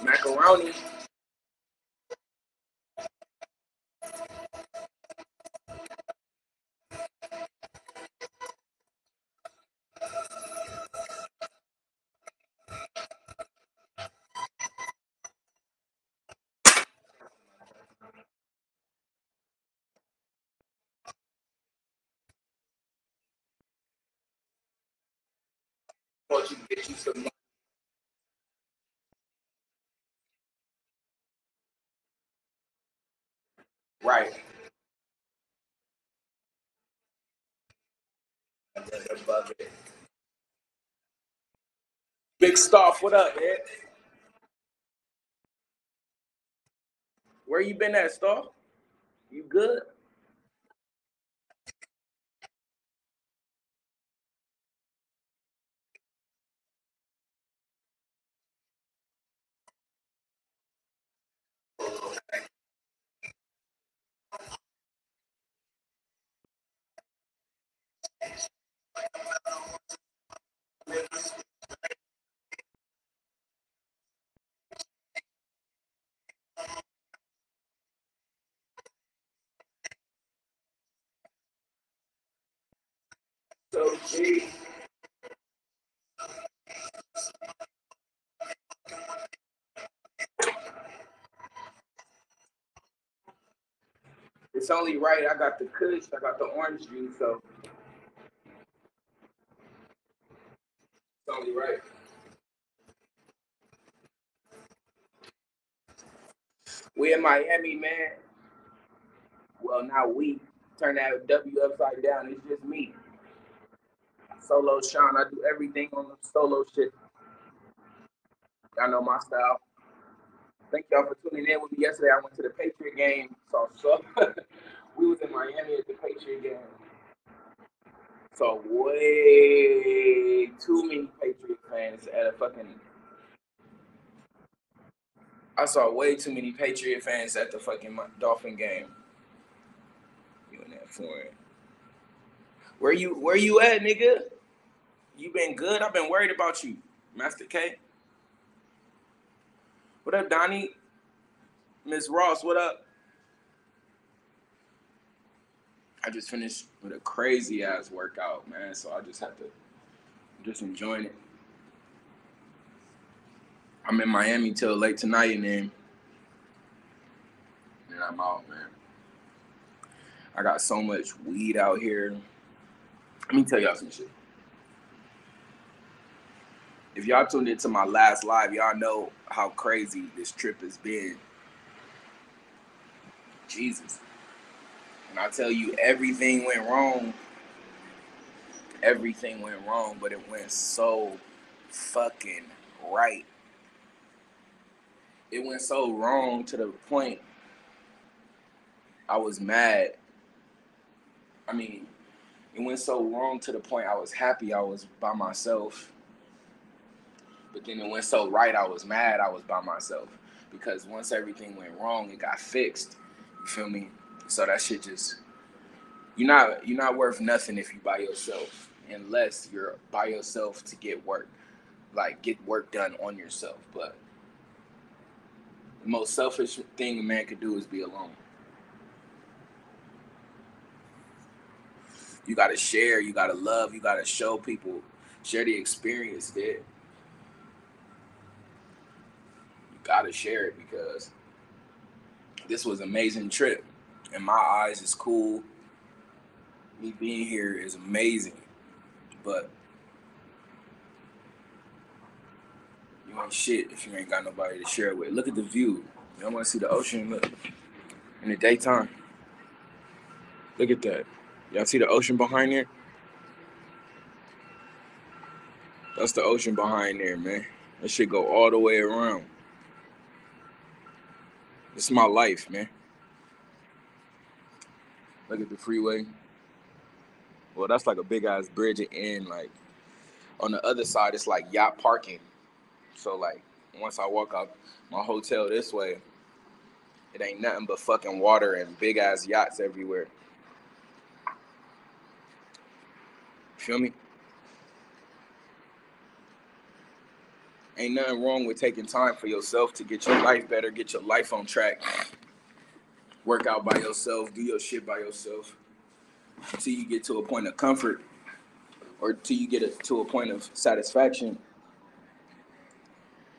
Macaroni. Want you to get you some. Right. Above it. Big Staff, what up, man? Where you been at, Staff? You good? So, gee, it's only right. I got the kush, I got the orange juice, so it's only right. We in Miami, man. Well, now we turn that W upside down. It's just me, Solo Sean. I do everything on the solo shit. Y'all know my style. Thank y'all for tuning in with me yesterday. I went to the Patriot game. So we was in Miami at the Patriot game. So way too many Patriot fans at a fucking. I saw way too many Patriot fans at the fucking Dolphin game. You in that foreign? Where you at, nigga? You been good? I've been worried about you, Master K. What up, Donnie? Miss Ross, what up? I just finished with a crazy ass workout, man. So I just have to just enjoying it. I'm in Miami till late tonight, and then I'm out, man. I got so much weed out here. Let me tell y'all some shit. If y'all tuned into my last live, y'all know how crazy this trip has been. Jesus. And I tell you, everything went wrong, but it went so fucking right. It went so wrong to the point I was mad. I mean, it went so wrong to the point I was happy I was by myself. But then it went so right I was mad I was by myself. Because once everything went wrong, it got fixed. You feel me? So that shit just you're not worth nothing if you by yourself. unless you're by yourself to get work done on yourself. But the most selfish thing a man could do is be alone. You gotta share, you gotta love, you gotta show people, share the experience, dude. You gotta share it because this was an amazing trip. In my eyes, it's cool. Me being here is amazing, but you ain't shit if you ain't got nobody to share it with. Look at the view. You don't want to see the ocean. Look in the daytime. Look at that. Y'all see the ocean behind there? That's the ocean behind there, man. That shit go all the way around. This is my life, man. Look at the freeway. Well, that's like a big ass bridge and like on the other side, it's like yacht parking. So like once I walk out my hotel this way, it ain't nothing but fucking water and big ass yachts everywhere. Feel me? Ain't nothing wrong with taking time for yourself to get your life better, get your life on track. Work out by yourself, do your shit by yourself until you get to a point of comfort or till you get to a point of satisfaction.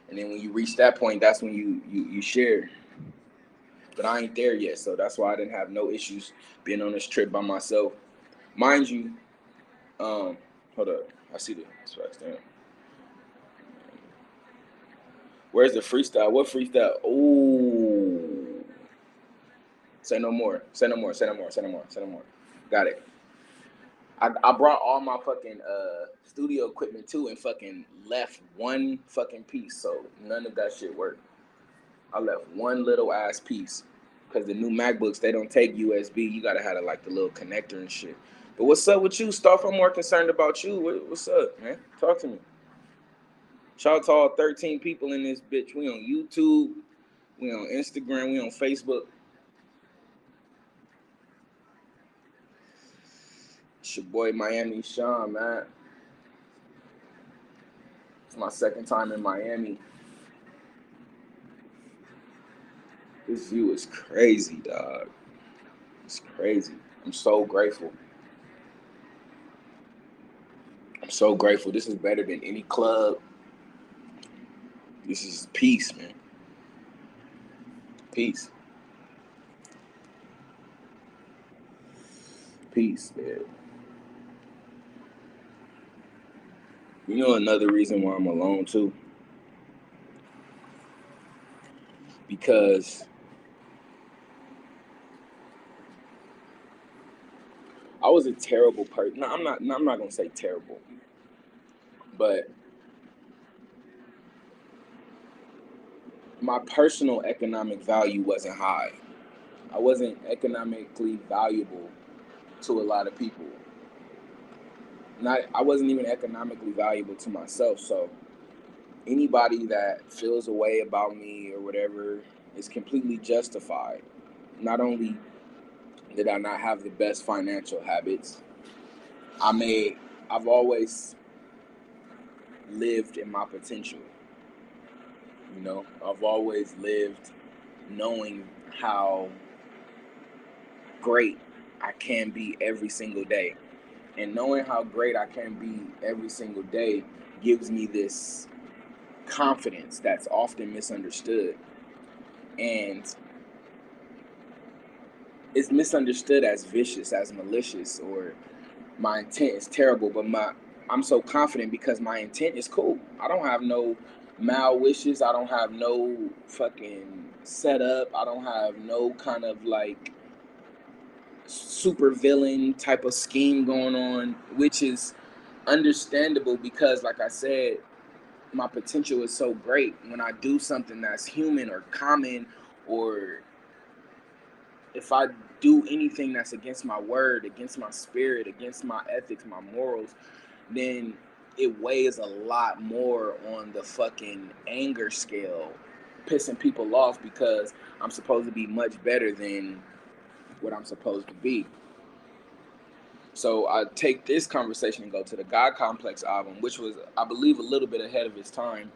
And then when you reach that point, that's when you share. But I ain't there yet, so that's why I didn't have no issues being on this trip by myself. Mind you, hold up, I see the tracks down. Where's the freestyle? What freestyle? Ooh. Say no more. Say no more. Say no more. Say no more. Say no more. Got it. I brought all my fucking studio equipment too and fucking left one fucking piece, so none of that shit worked. I left one little ass piece because the new MacBooks, they don't take USB. You gotta have like the little connector and shit. But what's up with you, Stoff? I'm more concerned about you. What's up, man? Talk to me. Shout out to all 13 people in this bitch. We on YouTube, we on Instagram, we on Facebook. It's your boy Miami Sean, man. It's my second time in Miami. This view is crazy, dog. It's crazy. I'm so grateful. I'm so grateful. This is better than any club. This is peace, man. Peace. Peace, man. You know another reason why I'm alone too? Because I was a terrible person. No, I'm not gonna say terrible. But my personal economic value wasn't high. I wasn't economically valuable to a lot of people. I wasn't even economically valuable to myself. So anybody that feels a way about me or whatever is completely justified. Not only did I not have the best financial habits, I've always lived in my potential. You know, I've always lived knowing how great I can be every single day. And knowing how great I can be every single day gives me this confidence that's often misunderstood. And it's misunderstood as vicious, as malicious, or my intent is terrible, but I'm so confident because my intent is cool. I don't have no mal wishes. I don't have no fucking setup. I don't have no kind of like super villain type of scheme going on, which is understandable because, like I said, my potential is so great. When I do something that's human or common, or if I do anything that's against my word, against my spirit, against my ethics, my morals, then it weighs a lot more on the fucking anger scale, pissing people off because I'm supposed to be much better than what I'm supposed to be. So I take this conversation and go to the God Complex album, which was, I believe, a little bit ahead of its time.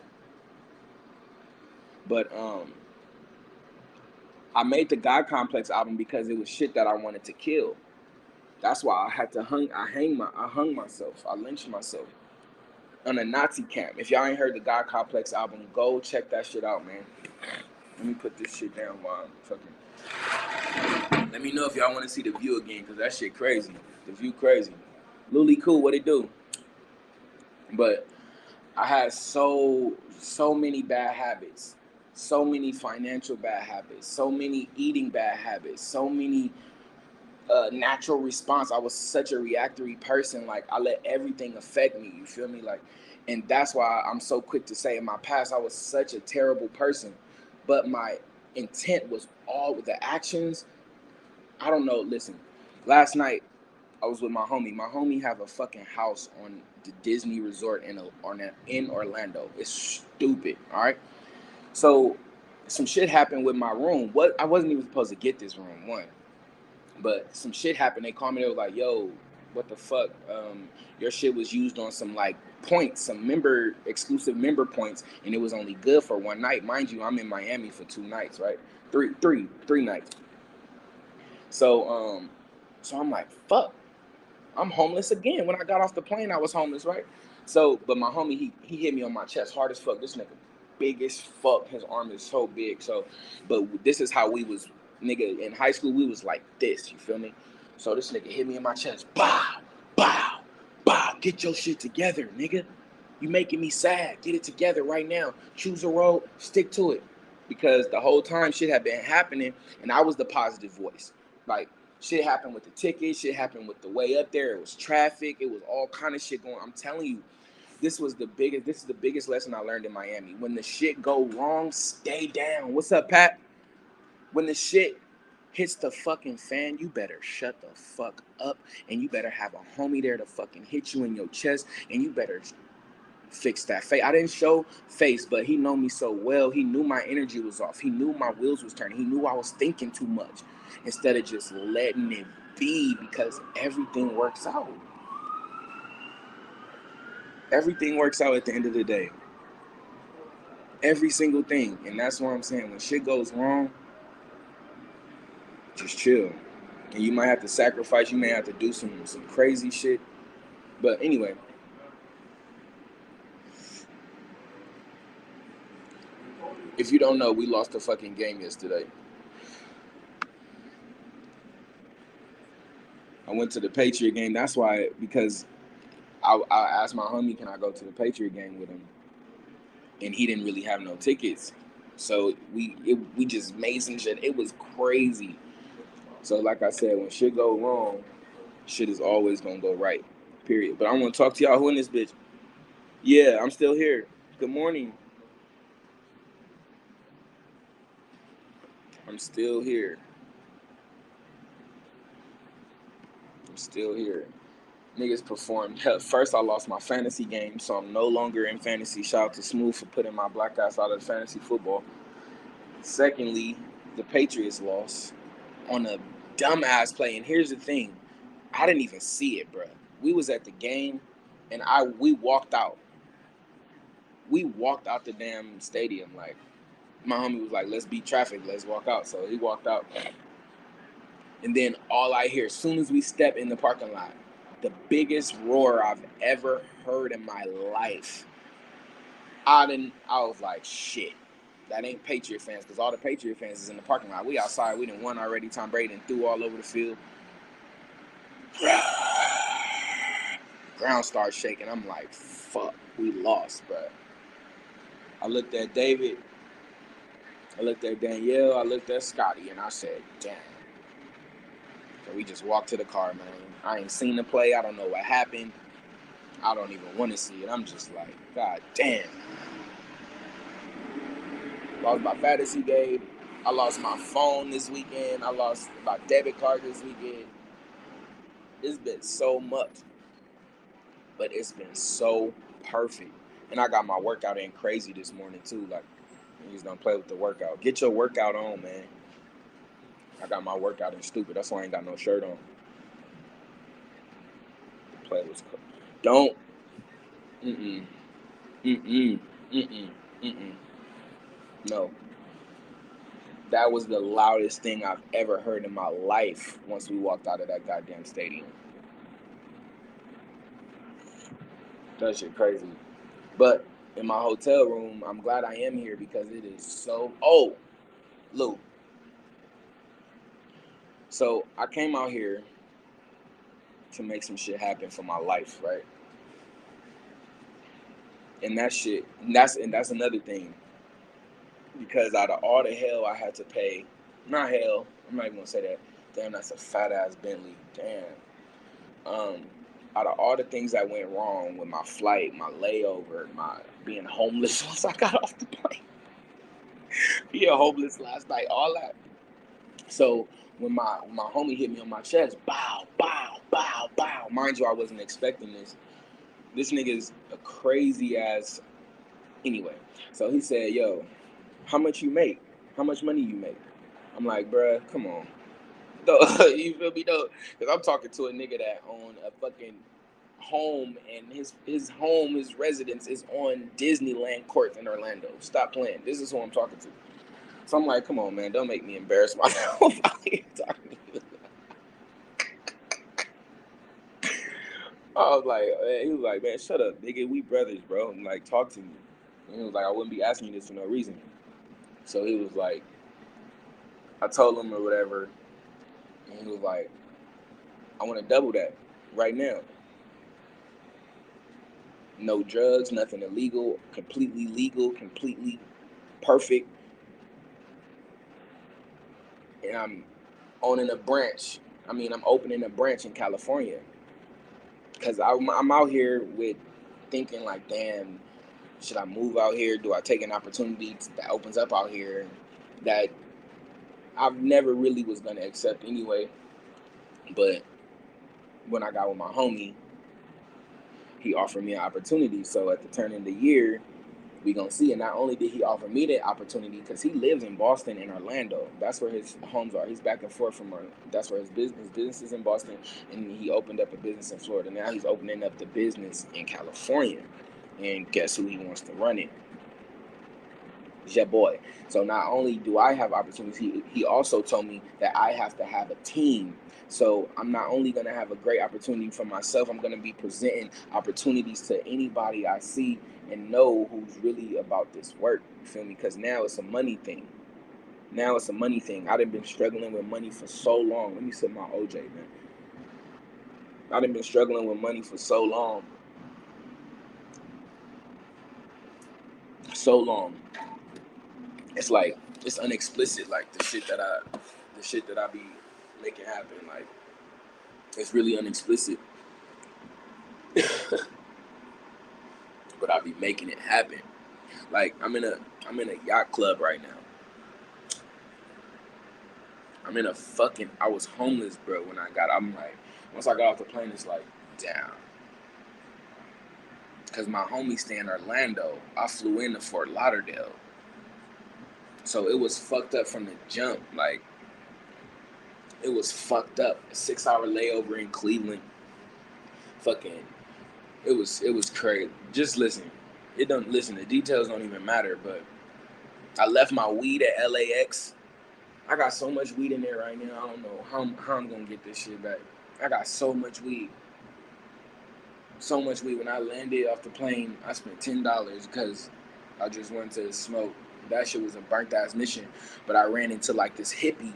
But I made the God Complex album because it was shit that I wanted to kill. That's why I had to I hung myself. I lynched myself on a Nazi camp. If y'all ain't heard the God Complex album, go check that shit out, man. Let me put this shit down while I'm fucking. Let me know if y'all want to see the view again, because that shit crazy. The view crazy. Luli cool, what it do? But I had so many bad habits, so many financial bad habits, so many eating bad habits, so many natural response. I was such a reactory person. Like, I let everything affect me. You feel me? Like, and that's why I'm so quick to say in my past I was such a terrible person, but my intent was all with the actions. I don't know. Listen, last night I was with my homie. My homie have a fucking house on the Disney Resort in Orlando. It's stupid. All right. So some shit happened with my room. What I wasn't even supposed to get this room. One. But some shit happened. They called me. They were like, "Yo, what the fuck? Your shit was used on some like points, some exclusive member points, and it was only good for one night. Mind you, I'm in Miami for 2 nights, right? Three nights. So I'm like, fuck. I'm homeless again. When I got off the plane, I was homeless, right? So, but my homie, he hit me on my chest hard as fuck. This nigga big as fuck. His arm is so big. So, but this is how we was, nigga, in high school, we was like this, you feel me? So this nigga hit me in my chest. Bow, bow, bow. Get your shit together, nigga. You making me sad. Get it together right now. Choose a road, stick to it. Because the whole time shit had been happening, and I was the positive voice. Like, shit happened with the ticket. Shit happened with the way up there. It was traffic. It was all kind of shit going. I'm telling you, this is the biggest lesson I learned in Miami. When the shit go wrong, stay down. What's up, Pat? When the shit hits the fucking fan, you better shut the fuck up, and you better have a homie there to fucking hit you in your chest, and you better fix that face. I didn't show face, but he know me so well. He knew my energy was off. He knew my wheels was turning. He knew I was thinking too much instead of just letting it be, because everything works out. Everything works out at the end of the day. Every single thing. And that's what I'm saying. When shit goes wrong, just chill. And you might have to sacrifice. You may have to do some crazy shit. But anyway, if you don't know, we lost the fucking game yesterday. I went to the Patriot game. That's why, because I asked my homie, can I go to the Patriot game with him? And he didn't really have no tickets. So we just made some shit. It was crazy. So like I said, when shit go wrong, shit is always gonna go right. Period. But I want to talk to y'all. Who in this bitch? Yeah, I'm still here. Good morning. I'm still here. I'm still here. Niggas performed. First, I lost my fantasy game, so I'm no longer in fantasy. Shout out to Smooth for putting my black ass out of fantasy football. Secondly, the Patriots lost on a dumbass play. And here's the thing, I didn't even see it, bro. We was at the game, and we walked out. We walked out the damn stadium. Like, my homie was like, "Let's beat traffic. Let's walk out." So he walked out, and then all I hear, as soon as we step in the parking lot, the biggest roar I've ever heard in my life. I was like, shit. That ain't Patriot fans, because all the Patriot fans is in the parking lot. We outside. We done won already. Tom Brady done threw all over the field. Ground starts shaking. I'm like, fuck, we lost, bro. I looked at David. I looked at Danielle. I looked at Scotty, and I said, damn. So we just walked to the car, man. I ain't seen the play. I don't know what happened. I don't even want to see it. I'm just like, God damn. Lost my fantasy game. I lost my phone this weekend. I lost my debit card this weekend. It's been so much, but it's been so perfect. And I got my workout in crazy this morning too. Like, niggas don't play with the workout. Get your workout on, man. I got my workout in stupid. That's why I ain't got no shirt on. play what's cool. Don't. Mm-mm. Mm-mm. Mm-mm. Mm-mm. No. That was the loudest thing I've ever heard in my life once we walked out of that goddamn stadium. That shit crazy. But in my hotel room, I'm glad I am here because it is so... Oh, Lou. So I came out here to make some shit happen for my life, right? And that shit, and that's another thing. Because out of all the hell I had to pay, not hell, I'm not even gonna say that. Damn, that's a fat ass Bentley. Damn. Out of all the things that went wrong with my flight, my layover, my being homeless once I got off the plane, being homeless last night, all that. So when my homie hit me on my chest, bow, bow, bow, bow. Mind you, I wasn't expecting this. This nigga's a crazy ass. Anyway, so he said, "Yo, how much you make? How much money you make?" I'm like, bruh, come on. You feel me though? Because I'm talking to a nigga that own a fucking home, and his home, his residence is on Disneyland Court in Orlando. Stop playing. This is who I'm talking to. So I'm like, come on, man, don't make me embarrass myself out here talking to you. I was like, man, he was like, man, shut up, nigga. We brothers, bro. And like, talk to me. And he was like, I wouldn't be asking you this for no reason. So he was like, I told him or whatever, and he was like, I want to double that right now. No drugs, nothing illegal, completely legal, completely perfect. And I'm owning a branch. I'm opening a branch in California. Because I'm out here with thinking like, damn, should I move out here? Do I take an opportunity that opens up out here that I've never really was going to accept anyway? But when I got with my homie, he offered me an opportunity. So at the turn of the year, we gonna see. And not only did he offer me the opportunity, because he lives in Boston and Orlando. That's where his homes are. He's back and forth from Orlando. That's where his business is in Boston, and he opened up a business in Florida. Now he's opening up the business in California, and guess who he wants to run it? Yeah, boy. So not only do I have opportunities, he also told me that I have to have a team. So I'm not only going to have a great opportunity for myself, I'm going to be presenting opportunities to anybody I see and know who's really about this work. You feel me? Because now it's a money thing. Now it's a money thing. I done been struggling with money for so long. Let me sip my OJ, man. I done been struggling with money for so long. So long. It's like, it's unexplicit, like the shit that I be making happen. Like, it's really unexplicit. But I be making it happen. Like, I'm in a yacht club right now. I was homeless, bro, when I'm like, once I got off the plane, it's like, damn. Because my homie stay in Orlando. I flew into Fort Lauderdale. So it was fucked up from the jump. Like, it was fucked up. A 6-hour layover in Cleveland. Fucking, it was crazy. Just listen. The details don't even matter, but I left my weed at LAX. I got so much weed in there right now. I don't know how I'm gonna get this shit back. I got so much weed. So much weed. When I landed off the plane, I spent $10 because I just went to smoke. That shit was a burnt ass mission. But I ran into like this hippie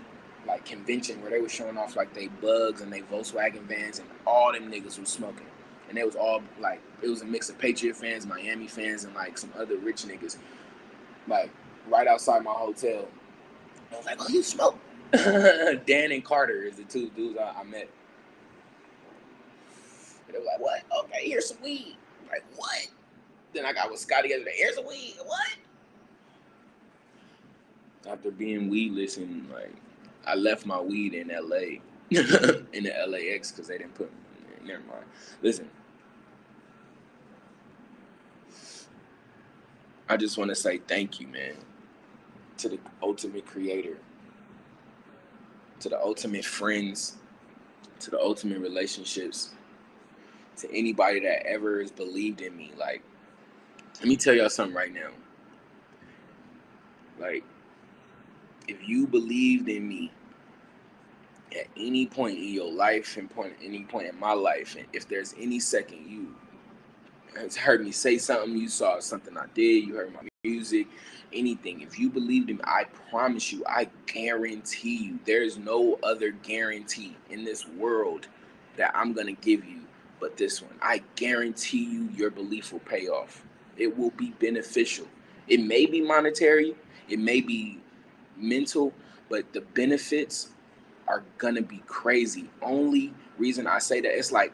like convention where they were showing off like they bugs and they Volkswagen vans, and all them niggas was smoking. And they was all like, it was a mix of Patriot fans, Miami fans, and like some other rich niggas. Like right outside my hotel. I was like, oh, you smoke? Dan and Carter is the two dudes I met. And they were like, what? Okay, here's some weed. I'm like, what? Then I got with Scotty yesterday. Here's some weed. What? After being weedless, and like, I left my weed in LA, in the LAX, because they didn't put. Never mind. Listen, I just want to say thank you, man, to the ultimate creator, to the ultimate friends, to the ultimate relationships, to anybody that ever has believed in me, like, let me tell y'all something right now. Like, if you believed in me at any point in your life and any point in my life, and if there's any second you has heard me say something, you saw something I did, you heard my music, anything, if you believed in me, I promise you, I guarantee you, there's no other guarantee in this world that I'm gonna give you but this one. I guarantee you your belief will pay off. It will be beneficial. It may be monetary, it may be mental, but the benefits are gonna be crazy. Only reason I say that, it's like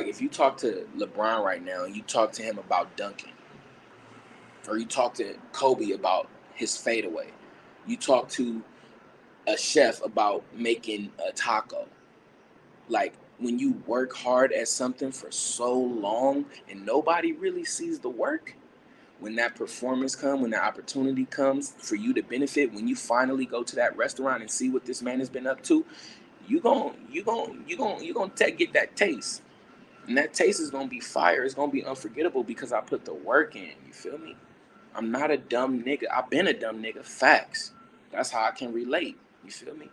if you talk to LeBron right now and you talk to him about dunking, or you talk to Kobe about his fadeaway, you talk to a chef about making a taco. Like, when you work hard at something for so long and nobody really sees the work, when that performance comes, when that opportunity comes for you to benefit, when you finally go to that restaurant and see what this man has been up to, you gonna get that taste. And that taste is gonna be fire. It's gonna be unforgettable because I put the work in. You feel me? I'm not a dumb nigga. I've been a dumb nigga. Facts. That's how I can relate. You feel me?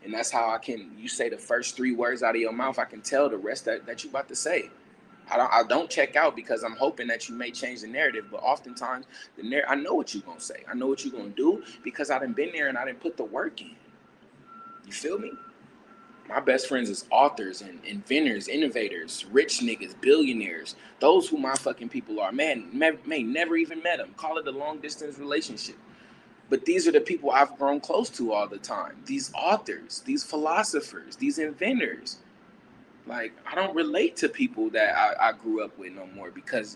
And that's how I can. You say the first 3 words out of your mouth, I can tell the rest that you about to say. I don't check out because I'm hoping that you may change the narrative. But oftentimes, I know what you're gonna say. I know what you're gonna do because I done been there and I didn't put the work in. You feel me? My best friends is authors and inventors, innovators, rich niggas, billionaires. Those who my fucking people are. Man, may never even met them. Call it a long distance relationship. But these are the people I've grown close to all the time. These authors, these philosophers, these inventors. Like, I don't relate to people that I grew up with no more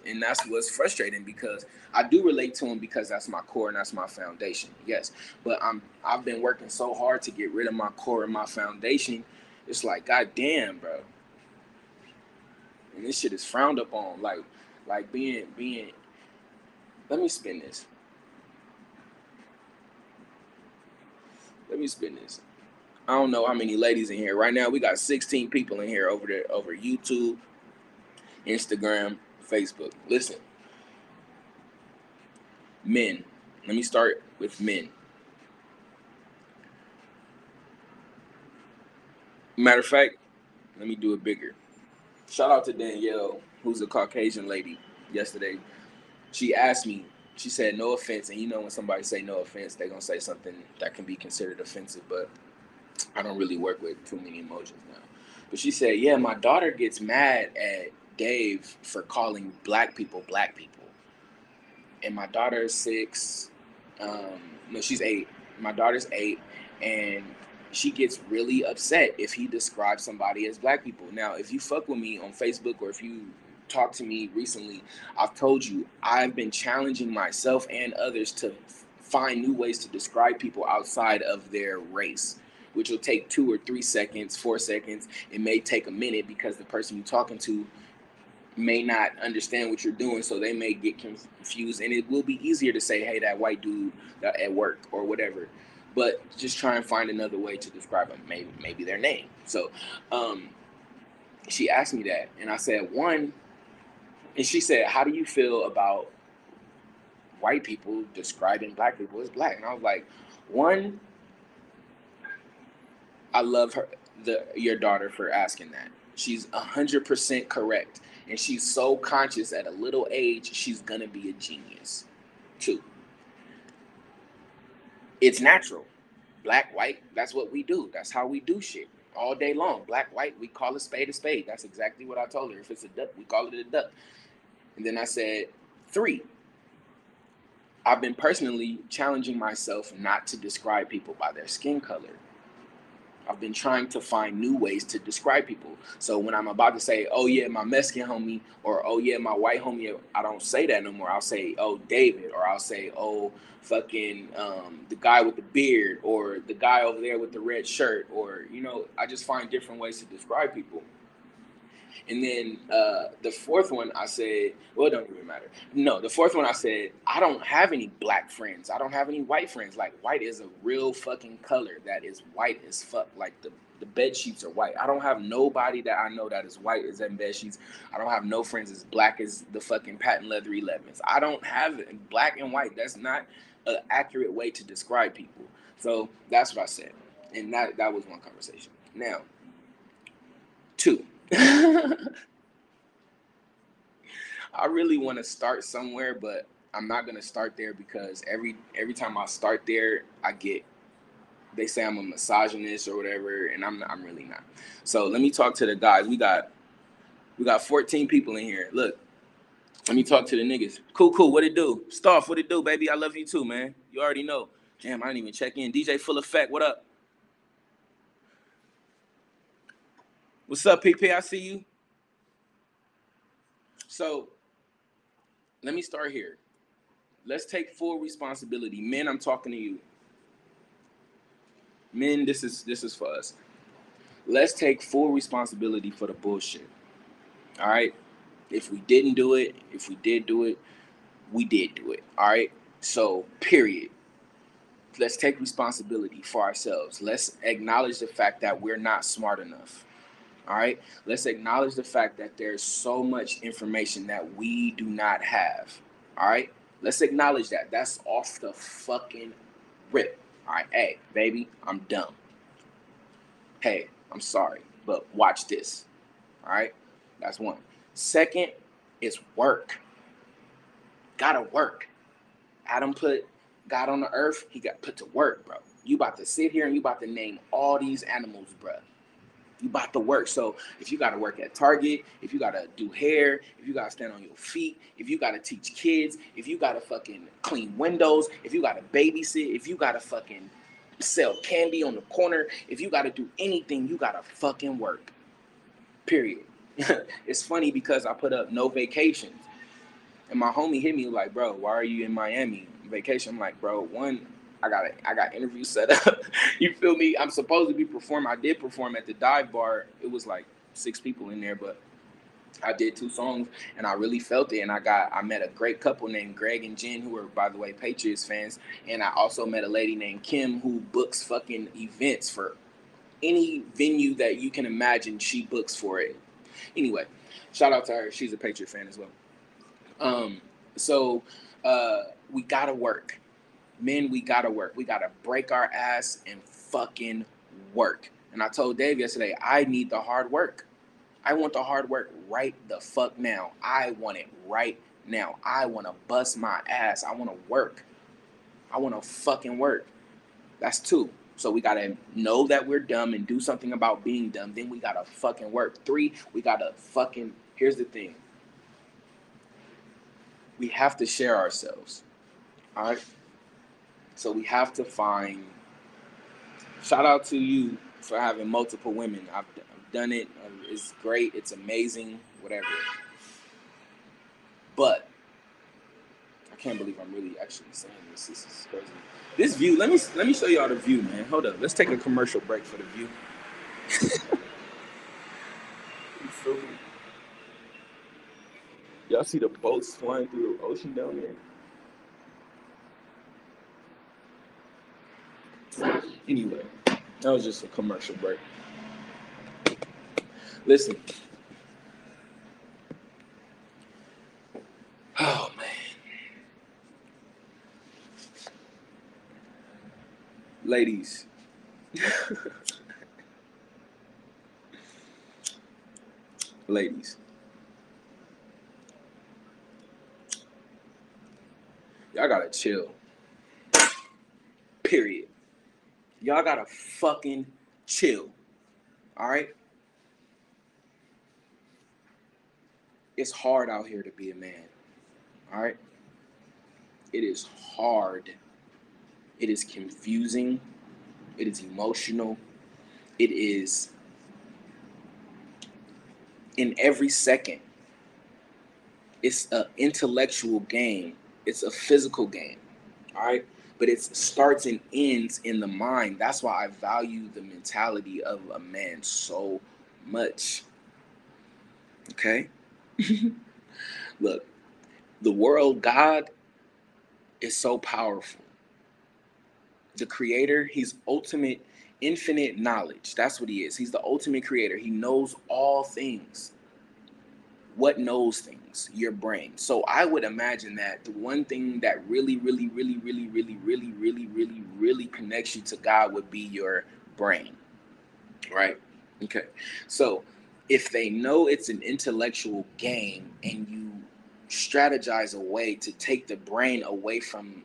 and that's what's frustrating, because I do relate to them because that's my core and that's my foundation. Yes, but I've been working so hard to get rid of my core and my foundation. It's like, god damn, bro, and this shit is frowned upon. Like being. Let me spin this. Let me spin this. I don't know how many ladies in here right now. We got 16 people in here over there, over YouTube, Instagram, Facebook. Listen, men. Let me start with men. Matter of fact, let me do it bigger. Shout out to Danielle, who's a Caucasian lady. Yesterday, she asked me. She said, "No offense," and you know when somebody say no offense, they're gonna say something that can be considered offensive. But I don't really work with too many emotions now. But she said, "Yeah, my daughter gets mad at Dave for calling black people black people." And my daughter is 6. No, she's 8. My daughter's 8, and she gets really upset if he describes somebody as black people. Now, if you fuck with me on Facebook or if you talk to me recently, I've told you I've been challenging myself and others to find new ways to describe people outside of their race, which will take 2 or 3 seconds, 4 seconds. It may take a minute because the person you're talking to may not understand what you're doing, so they may get confused, and it will be easier to say, "Hey, that white dude at work," or whatever. But just try and find another way to describe them, maybe their name. So she asked me that, and I said, one, and she said, "How do you feel about white people describing black people as black?" And I was like, one, I love your daughter for asking that. She's 100% correct, and she's so conscious at a little age. She's gonna be a genius. 2, it's natural. Black, white. That's what we do. That's how we do shit all day long. Black, white. We call a spade a spade. That's exactly what I told her. If it's a duck, we call it a duck. And then I said, 3, I've been personally challenging myself not to describe people by their skin color. I've been trying to find new ways to describe people. So when I'm about to say, "Oh yeah, my Mexican homie," or "Oh yeah, my white homie," I don't say that no more. I'll say, "Oh, David," or I'll say, "Oh, fucking the guy with the beard," or "the guy over there with the red shirt," or I just find different ways to describe people. And then the fourth one I said, well, it don't even matter. No, the fourth one I said, I don't have any black friends. I don't have any white friends. Like, white is a real fucking color that is white as fuck. Like, The bed sheets are white. I don't have nobody that I know that is white as in bed sheets. I don't have no friends as black as the fucking patent leather 11s. I don't have it. Black and white. That's not an accurate way to describe people. So that's what I said. And that was one conversation. Now, two. I really want to start somewhere, but I'm not gonna start there because every time I start there, they say I'm a misogynist or whatever, and I'm really not. So let me talk to the guys. We got 14 people in here. Look, let me talk to the niggas. Cool. What it do? Staff, what it do, baby? I love you too, man. You already know. Damn, I didn't even check in. DJ Full Effect, what up? What's up, PP? I see you. So let me start here. Let's take full responsibility. Men, I'm talking to you. Men, this is for us. Let's take full responsibility for the bullshit. All right? If we didn't do it, if we did do it, we did do it. All right? So, period. Let's take responsibility for ourselves. Let's acknowledge the fact that we're not smart enough. All right? Let's acknowledge the fact that there's so much information that we do not have. All right? Let's acknowledge that. That's off the fucking rip. All right? Hey, baby, I'm dumb. Hey, I'm sorry, but watch this. All right? That's one. Second is work. Gotta work. Adam put God on the earth, he got put to work, bro. You about to sit here and you about to name all these animals, bro. You about to work. So if you got to work at Target, if you got to do hair, if you got to stand on your feet, if you got to teach kids, if you got to fucking clean windows, if you got to babysit, if you got to fucking sell candy on the corner, if you got to do anything, you got to fucking work. Period. It's funny because I put up no vacations. And my homie hit me like, bro, why are you in Miami on vacation? I'm like, bro, one, I got interviews set up. You feel me? I'm supposed to be performing. I did perform at the dive bar. It was like 6 people in there, but I did 2 songs and I really felt it. And I met a great couple named Greg and Jen, who are, by the way, Patriots fans. And I also met a lady named Kim who books fucking events for any venue that you can imagine. She books for it. Anyway, shout out to her. She's a Patriot fan as well. So we gotta work. Men, we gotta work. We gotta break our ass and fucking work. And I told Dave yesterday, I need the hard work. I want the hard work right the fuck now. I want it right now. I want to bust my ass. I want to work. I want to fucking work. That's 2. So we gotta know that we're dumb and do something about being dumb. Then we gotta fucking work. 3, we gotta fucking, here's the thing. We have to share ourselves. All right? So we have to find, shout out to you for having multiple women. I've done it. It's great. It's amazing. Whatever. But I can't believe I'm really actually saying this. This is crazy. This view, let me show y'all the view, man. Hold up. Let's take a commercial break for the view. You feel me? Y'all see the boats flying through the ocean down there? Anyway, that was just a commercial break. Listen. Oh, man. Ladies. Ladies. Y'all gotta chill. Period. Y'all gotta fucking chill. All right? It's hard out here to be a man. All right? It is hard. It is confusing. It is emotional. It is in every second. It's an intellectual game. It's a physical game. All right? But it starts and ends in the mind. That's why I value the mentality of a man so much. Okay? Look, the world, God, is so powerful. The creator, he's ultimate Infinite knowledge. That's what he is. He's the ultimate creator. He knows all things. What knows things? Your brain. So I would imagine that the one thing that really connects you to God would be your brain. Right? Okay. So if they know it's an intellectual game and you strategize a way to take the brain away from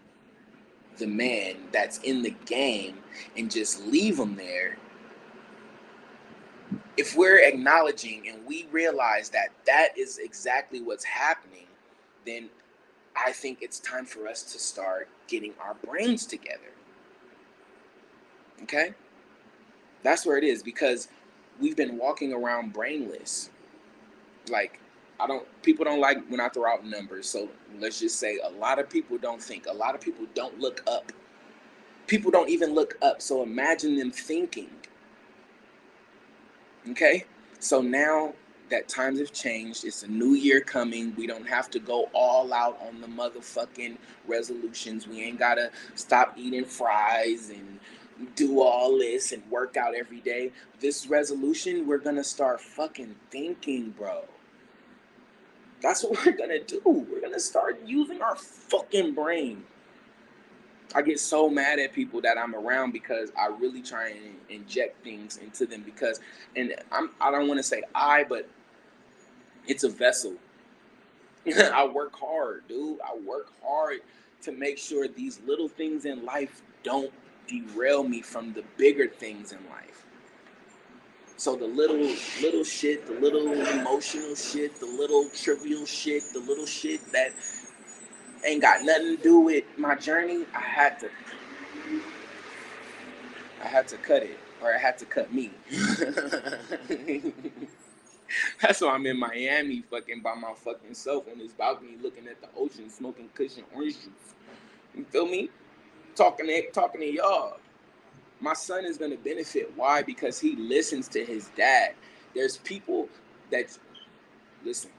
the man that's in the game and just leave him there, if we're acknowledging and we realize that that is exactly what's happening, then I think it's time for us to start getting our brains together. Okay? That's where it is, because we've been walking around brainless. Like, people don't like when I throw out numbers. So let's just say a lot of people don't think. A lot of people don't look up. People don't even look up. So imagine them thinking. Okay? So now that times have changed, it's a new year coming. We don't have to go all out on the motherfucking resolutions. We ain't gotta stop eating fries and do all this and work out every day. This resolution, we're gonna start fucking thinking, bro. That's what we're gonna do. We're gonna start using our fucking brain. I get so mad at people that I'm around because I really try and inject things into them because, and I don't want to say but it's a vessel. I work hard, dude. I work hard to make sure these little things in life don't derail me from the bigger things in life. So the little shit, the little emotional shit, the little trivial shit, the little shit that ain't got nothing to do with my journey, I had to cut it, or it had to cut me. That's why I'm in Miami fucking by my fucking self on this balcony looking at the ocean, smoking cushion orange juice. You feel me? Talking to y'all. My son is gonna benefit. Why? Because he listens to his dad. There's people that listen.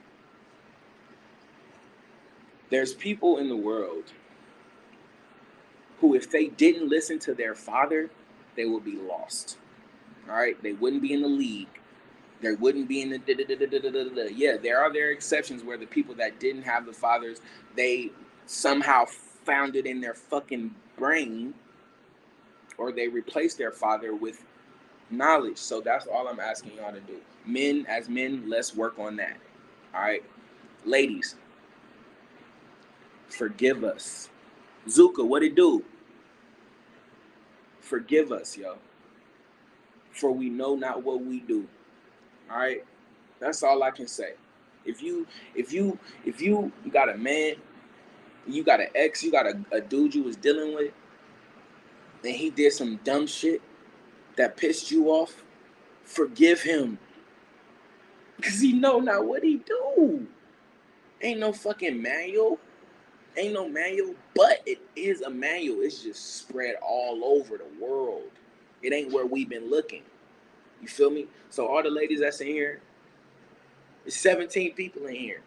There's people in the world who, if they didn't listen to their father, they would be lost. All right? They wouldn't be in the league. There wouldn't be in the yeah. There are exceptions where the people that didn't have the fathers, they somehow found it in their fucking brain, or they replaced their father with knowledge. So that's all I'm asking y'all to do. Men, as men, let's work on that. All right, ladies, forgive us. Zuka, what it do? Forgive us, yo, for we know not what we do. All right, that's all I can say. If you got a man, you got an ex, you got a dude you was dealing with, and he did some dumb shit that pissed you off, forgive him. Because he know not what he do. Ain't no fucking manual. Ain't no manual, but it is a manual. It's just spread all over the world. It ain't where we've been looking. You feel me? So all the ladies that's in here, there's 17 people in here.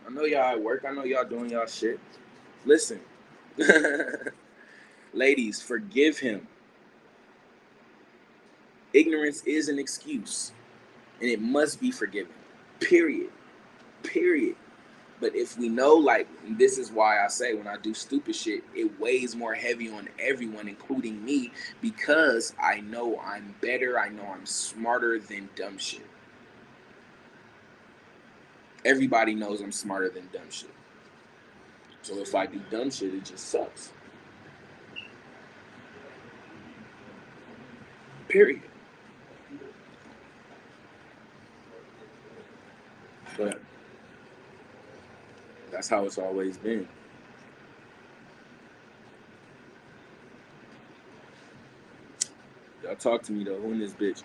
I know y'all at work. I know y'all doing y'all shit. Listen. Ladies, forgive him. Ignorance is an excuse, and it must be forgiven. Period. Period. But if we know, like, this is why I say when I do stupid shit, it weighs more heavy on everyone, including me, because I know I'm better. I know I'm smarter than dumb shit. Everybody knows I'm smarter than dumb shit. So if I do dumb shit, it just sucks. Period. But that's how it's always been. Y'all talk to me though. Who in this bitch?